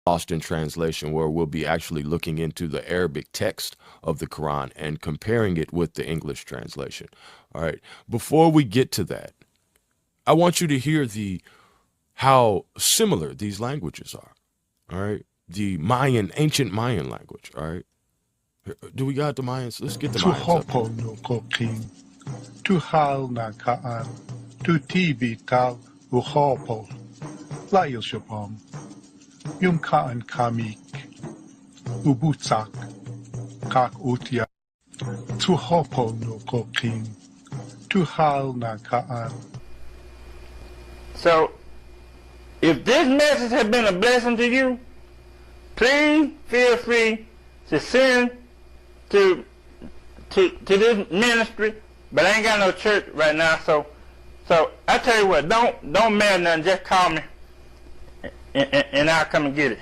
lost in translation, where we'll be actually looking into the Arabic text of the Quran and comparing it with the English translation. All right. Before we get to that, I want you to hear how similar these languages are. All right. The ancient Mayan language. All right. Do we got the Mayans? Let's get the Mayans up. Tu hopo no koking, tu hal na kaan, tu tibi tal uhopo, lail shapom, yum kaan kamik, ubutsak, kak utia. Tu hopo no koking, tu hal na kaan. So, if this message has been a blessing to you, please feel free to send to this ministry, but I ain't got no church right now, so I tell you what, don't mail nothing, just call me and I'll come and get it.